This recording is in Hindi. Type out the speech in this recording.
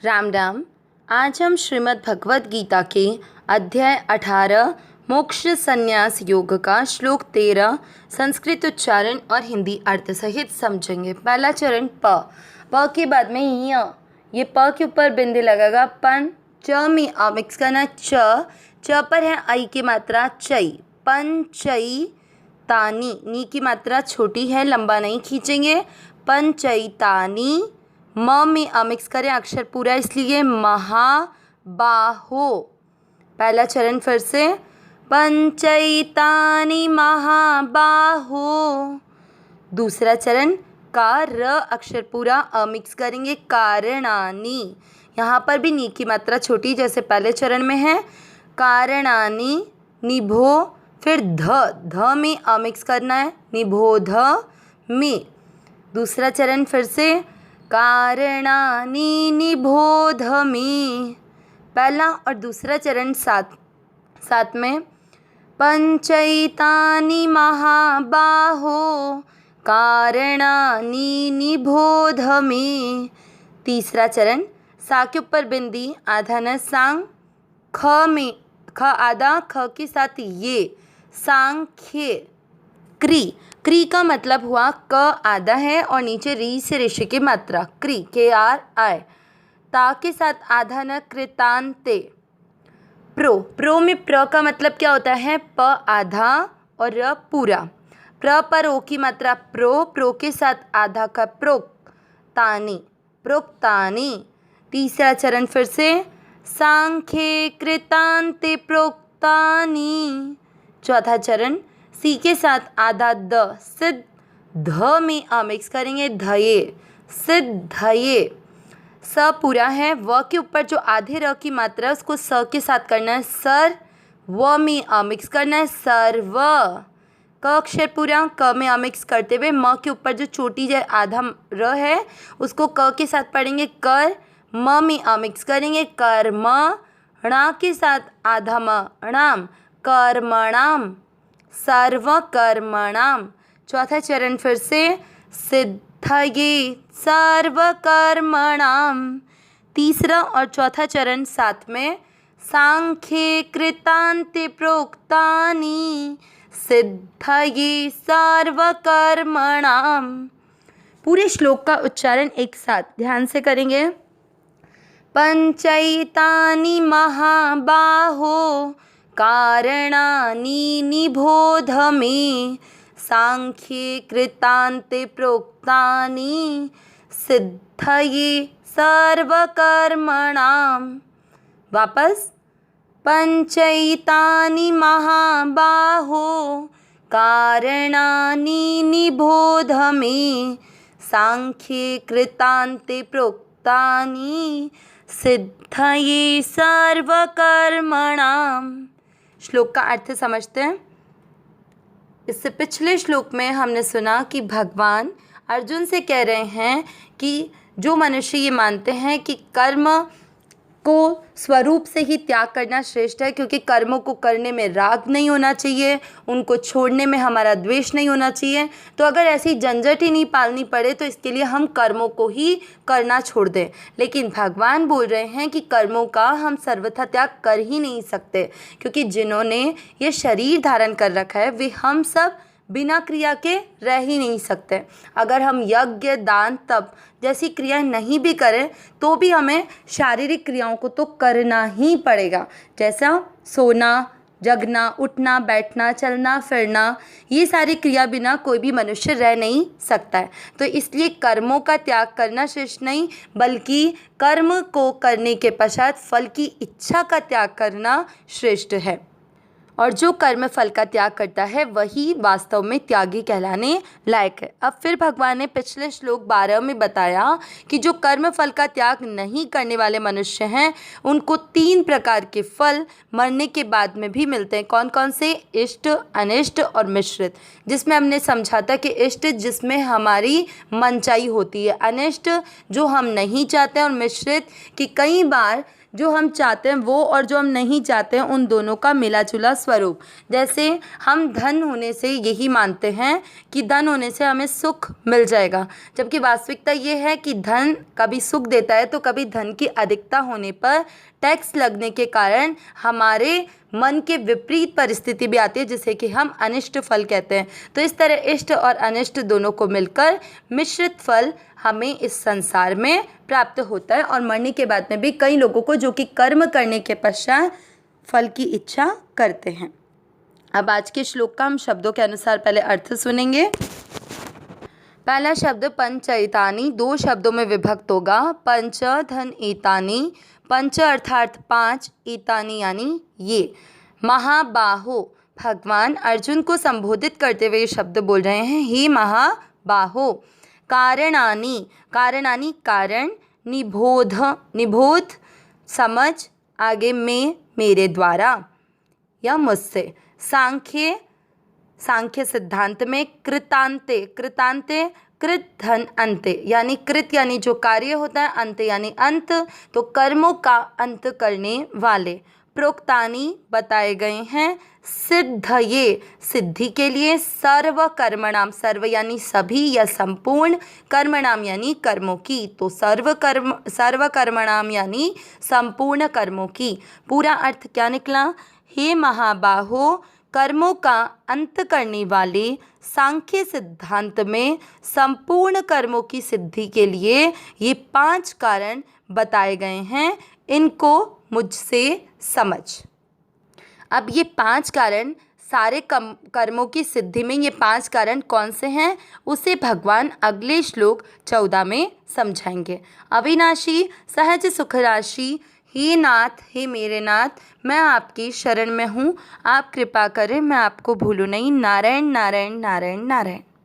राम राम। आज हम श्रीमद् भगवत गीता के अध्याय 18 मोक्ष संन्यास योग का श्लोक 13 संस्कृत उच्चारण और हिंदी अर्थ सहित समझेंगे। पहला चरण प के बाद में ये प के ऊपर बिंदी लगेगा पन। च में मिक्स करना च पर है आई की मात्रा चई। पंचई तानी नी की मात्रा छोटी है, लंबा नहीं खींचेंगे। पंचई तानी म में मिक्स करें अक्षर पूरा, इसलिए महाबाहो। पहला चरण फिर से पंचैतानि महाबाहो। दूसरा चरण का र अक्षर पूरा मिक्स करेंगे कारणानि। यहाँ पर भी नी की मात्रा छोटी जैसे पहले चरण में है। कारणानि निभो, फिर ध में मिक्स करना है निबोध में। दूसरा चरण फिर से कारणानि निबोध में। पहला और दूसरा चरण साथ में पंचैतानि महाबाहो कारणानि निबोध में। तीसरा चरण सा के ऊपर बिंदी आधा न सांग, ख आधा ख के साथ ये सांख्य। क्री का मतलब हुआ क आधा है और नीचे री से ऋषि की मात्रा क्री KRI। ता के साथ आधा न कृतांते। प्रो में प्र का मतलब क्या होता है प आधा और र पूरा। प्र पर ओ की मात्रा प्रो के साथ आधा का प्रोक्तानी। तीसरा चरण फिर से सांख्ये कृतांते प्रोक्तानी। चौथा चरण सी के साथ आधा द सिद्ध ध में मिक्स करेंगे धये सिद्धये। स पूरा है, व के ऊपर जो आधे र की मात्रा है उसको स के साथ करना है सर। व में मिक्स करना है सर्व। क अक्षर पूरा क में मिक्स करते हुए म के ऊपर जो छोटी जो आधा र है उसको क के साथ पढ़ेंगे कर। म में मिक्स करेंगे कर्म। णा के साथ आधा णाम कर्मणाम सर्वकर्मणाम। चौथा चरण फिर से सिद्धये सर्वकर्मणाम। तीसरा और चौथा चरण साथ में सांख्ये कृतांते प्रोक्तानि सिद्धये सर्वकर्मणाम। पूरे श्लोक का उच्चारण एक साथ ध्यान से करेंगे। पंचैतानि महाबाहो कारणानि निबोध में सांख्ये कृतांते प्रोक्तानि सिद्धये सर्वकर्मणाम। वापस पंचैतानि महाबाहो कारणानि निबोध में सांख्ये कृतांते प्रोक्तानि सिद्धये सर्वकर्मणाम। श्लोक का अर्थ समझते हैं। इससे पिछले श्लोक में हमने सुना कि भगवान अर्जुन से कह रहे हैं कि जो मनुष्य ये मानते हैं कि कर्म को स्वरूप से ही त्याग करना श्रेष्ठ है, क्योंकि कर्मों को करने में राग नहीं होना चाहिए, उनको छोड़ने में हमारा द्वेष नहीं होना चाहिए, तो अगर ऐसी झंझट ही नहीं पालनी पड़े तो इसके लिए हम कर्मों को ही करना छोड़ दें। लेकिन भगवान बोल रहे हैं कि कर्मों का हम सर्वथा त्याग कर ही नहीं सकते, क्योंकि जिन्होंने ये शरीर धारण कर रखा है वे हम सब बिना क्रिया के रह ही नहीं सकते। अगर हम यज्ञ दान तप जैसी क्रियाएं नहीं भी करें तो भी हमें शारीरिक क्रियाओं को तो करना ही पड़ेगा, जैसा सोना जगना उठना बैठना चलना फिरना, ये सारी क्रिया बिना कोई भी मनुष्य रह नहीं सकता है। तो इसलिए कर्मों का त्याग करना श्रेष्ठ नहीं, बल्कि कर्म को करने के पश्चात फल की इच्छा का त्याग करना श्रेष्ठ है। और जो कर्म फल का त्याग करता है वही वास्तव में त्यागी कहलाने लायक है। अब फिर भगवान ने पिछले श्लोक 12 में बताया कि जो कर्म फल का त्याग नहीं करने वाले मनुष्य हैं उनको 3 प्रकार के फल मरने के बाद में भी मिलते हैं। कौन कौन से? इष्ट, अनिष्ट और मिश्रित। जिसमें हमने समझा था कि इष्ट जिसमें हमारी मनचाही होती है, अनिष्ट जो हम नहीं चाहते, और मिश्रित कि कई बार जो हम चाहते हैं वो और जो हम नहीं चाहते हैं उन दोनों का मिला जुला स्वरूप। जैसे हम धन होने से यही मानते हैं कि धन होने से हमें सुख मिल जाएगा, जबकि वास्तविकता ये है कि धन कभी सुख देता है तो कभी धन की अधिकता होने पर टैक्स लगने के कारण हमारे मन के विपरीत परिस्थिति भी आती है, जिसे कि हम अनिष्ट फल कहते हैं। तो इस तरह इष्ट और अनिष्ट दोनों को मिलकर मिश्रित फल हमें इस संसार में प्राप्त होता है। और मरने के बाद में भी कई लोगों को जो कि कर्म करने के पश्चात फल की इच्छा करते हैं। अब आज के श्लोक का हम शब्दों के अनुसार पहले अर्थ सुनेंगे। पहला शब्द पंचईतानि 2 शब्दों में विभक्त होगा। पंच धन ईतानि, पंच अर्थात 5, ईतानि यानी ये। महाबाहो, भगवान अर्जुन को संबोधित करते हुए ये शब्द बोल रहे हैं, हे महाबाहो। कारणानि, कारणानि कारण, निबोध, निबोध समझ, आगे में मेरे द्वारा या मुझसे। सांख्य, सांख्य सिद्धांत में कृतांते, कृतांते कृत धन अंते, यानी कृत यानी जो कार्य होता है, अंत यानी अंत, तो कर्मों का अंत करने वाले। प्रोक्तानि बताए गए हैं, सिद्धये सिद्धि के लिए, सर्व कर्मणाम, सर्व यानी सभी या संपूर्ण, कर्मणाम यानी कर्मों की, तो सर्व कर्मणाम यानी संपूर्ण कर्मों की। पूरा अर्थ क्या निकला? हे महाबाहो, कर्मों का अंत करने वाले, सांख्य सिद्धांत में संपूर्ण कर्मों की सिद्धि के लिए ये 5 कारण बताए गए हैं, इनको मुझसे समझ। अब ये 5 कारण, सारे कर्मों की सिद्धि में ये 5 कारण कौन से हैं, उसे भगवान अगले श्लोक 14 में समझाएंगे। अविनाशी सहज सुख राशि, हे नाथ, हे मेरे नाथ, मैं आपकी शरण में हूँ, आप कृपा करें, मैं आपको भूलूँ नहीं। नारायण नारायण नारायण नारायण।